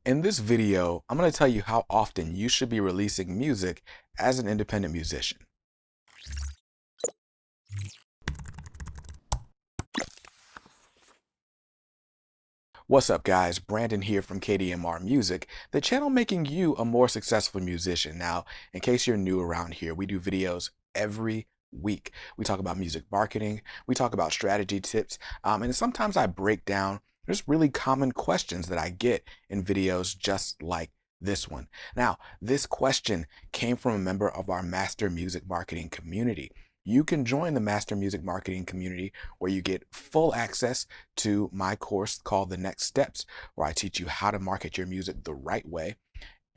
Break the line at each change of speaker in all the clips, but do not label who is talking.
In this video, I'm going to tell you how often you should be releasing music as an independent musician. What's up, guys? Brandon here from KDMR Music, the channel making you a more successful musician. Now, in case you're new around here, we do videos every week. We talk about music marketing, we talk about strategy tips, and sometimes I break down just really common questions that I get in videos just like this one. Now, this question came from a member of our Master Music Marketing community. You can join the Master Music Marketing community where you get full access to my course called The Next Steps, where I teach you how to market your music the right way.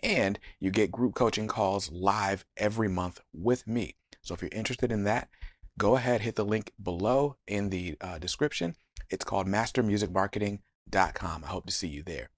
And you get group coaching calls live every month with me. So if you're interested in that, go ahead, hit the link below in the description. It's called mastermusicmarketing.com. I hope to see you there.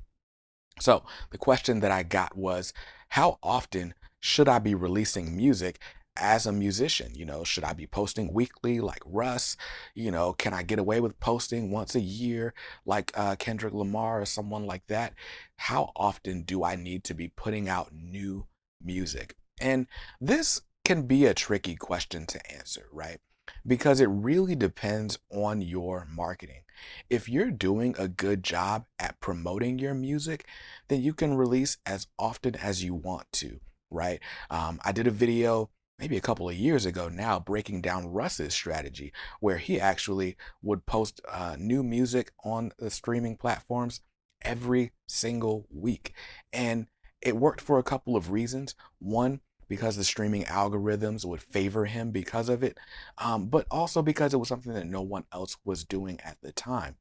So the question that I got was, how often should I be releasing music as a musician? Should I be posting weekly like Russ? Can I get away with posting once a year like Kendrick Lamar or someone like that? How often do I need to be putting out new music? And this can be a tricky question to answer, right? Because it really depends on your marketing. If you're doing a good job at promoting your music, then you can release as often as you want to, right? I did a video maybe a couple of years ago now breaking down Russ's strategy, where he actually would post new music on the streaming platforms every single week. And it worked for a couple of reasons. One, because the streaming algorithms would favor him because of it, but also because it was something that no one else was doing at the time.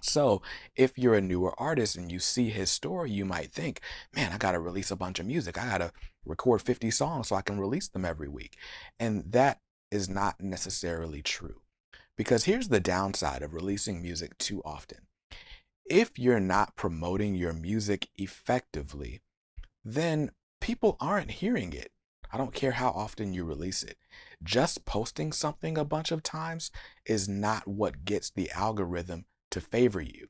So if you're a newer artist and you see his story, you might think, man, I got to release a bunch of music. I got to record 50 songs so I can release them every week. And that is not necessarily true, because here's the downside of releasing music too often. If you're not promoting your music effectively, then people aren't hearing it. I don't care how often you release it. Just posting something a bunch of times is not what gets the algorithm to favor you.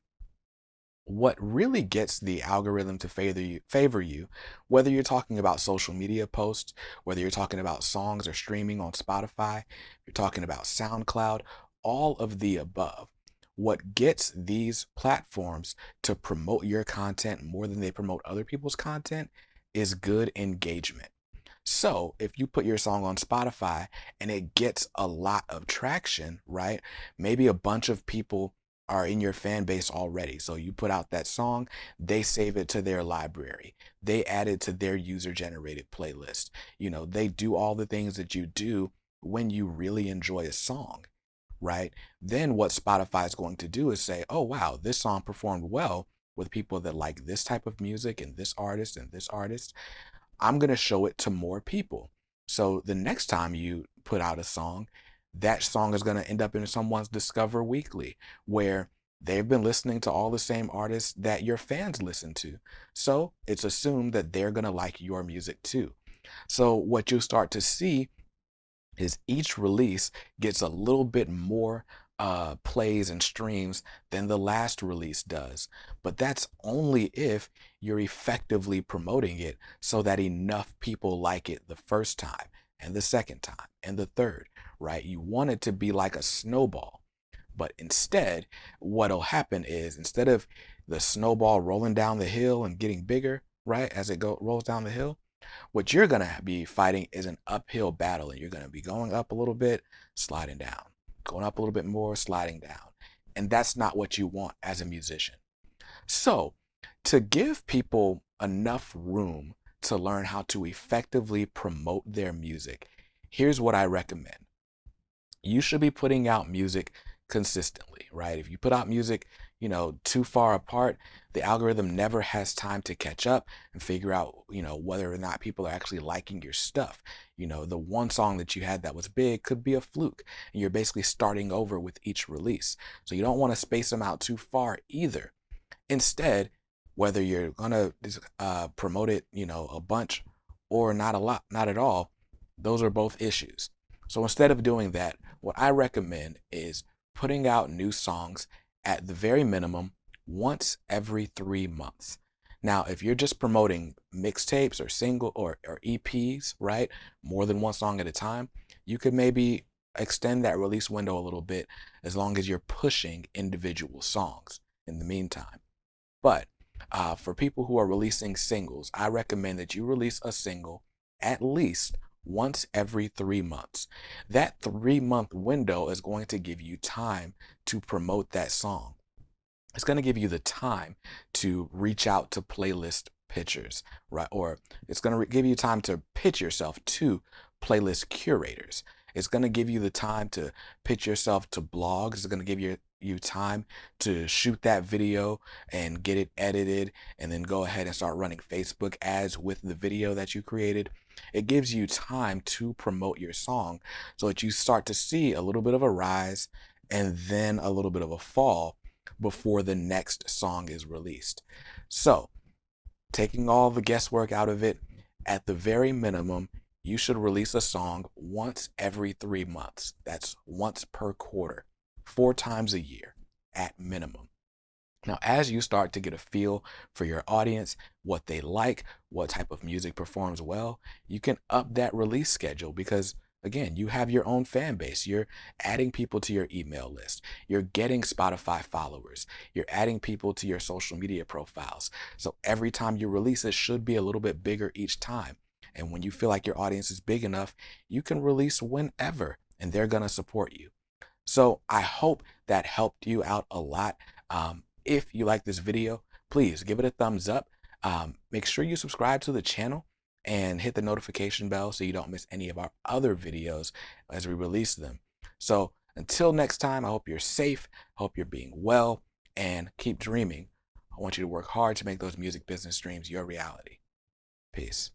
What really gets the algorithm to favor you, whether you're talking about social media posts, whether you're talking about songs or streaming on Spotify, you're talking about SoundCloud, all of the above. What gets these platforms to promote your content more than they promote other people's content is good engagement. So if you put your song on Spotify and it gets a lot of traction, right? Maybe a bunch of people are in your fan base already. So you put out that song, they save it to their library. They add it to their user-generated playlist. They do all the things that you do when you really enjoy a song, right? Then what Spotify is going to do is say, oh, wow, this song performed well with people that like this type of music and this artist and this artist. I'm going to show it to more people. So the next time you put out a song, that song is going to end up in someone's Discover Weekly, where they've been listening to all the same artists that your fans listen to. So it's assumed that they're going to like your music too. So what you'll start to see is each release gets a little bit more plays and streams than the last release does. But that's only if you're effectively promoting it so that enough people like it the first time and the second time and the third, right? You want it to be like a snowball. But instead, what'll happen is, instead of the snowball rolling down the hill and getting bigger, right, as it rolls down the hill, what you're going to be fighting is an uphill battle, and you're going to be going up a little bit, sliding down, going up a little bit more, sliding down. And that's not what you want as a musician. So to give people enough room to learn how to effectively promote their music, here's what I recommend. You should be putting out music consistently, right? If you put out music, too far apart, the algorithm never has time to catch up and figure out, whether or not people are actually liking your stuff. The one song that you had that was big could be a fluke, and you're basically starting over with each release. So you don't want to space them out too far either. Instead, whether you're gonna promote it, a bunch or not a lot, not at all, those are both issues. So instead of doing that, what I recommend is putting out new songs at the very minimum once every 3 months. Now, if you're just promoting mixtapes or single or EPs, right? More than one song at a time, you could maybe extend that release window a little bit as long as you're pushing individual songs in the meantime. But for people who are releasing singles, I recommend that you release a single at least once every 3 months. That 3 month window is going to give you time to promote that song. It's going to give you the time to reach out to playlist pitchers, right? Or it's going to give you time to pitch yourself to playlist curators. It's going to give you the time to pitch yourself to blogs. It's going to give you time to shoot that video and get it edited and then go ahead and start running Facebook ads with the video that you created. It gives you time to promote your song so that you start to see a little bit of a rise and then a little bit of a fall before the next song is released. So, taking all the guesswork out of it, at the very minimum, you should release a song once every 3 months. That's once per quarter, 4 times a year at minimum. Now, as you start to get a feel for your audience, what they like, what type of music performs well, you can up that release schedule because, again, you have your own fan base. You're adding people to your email list. You're getting Spotify followers. You're adding people to your social media profiles. So every time you release, it should be a little bit bigger each time. And when you feel like your audience is big enough, you can release whenever and they're going to support you. So I hope that helped you out a lot. If you like this video, please give it a thumbs up. Make sure you subscribe to the channel and hit the notification bell so you don't miss any of our other videos as we release them. So until next time, I hope you're safe, hope you're being well, and keep dreaming. I want you to work hard to make those music business dreams your reality. Peace.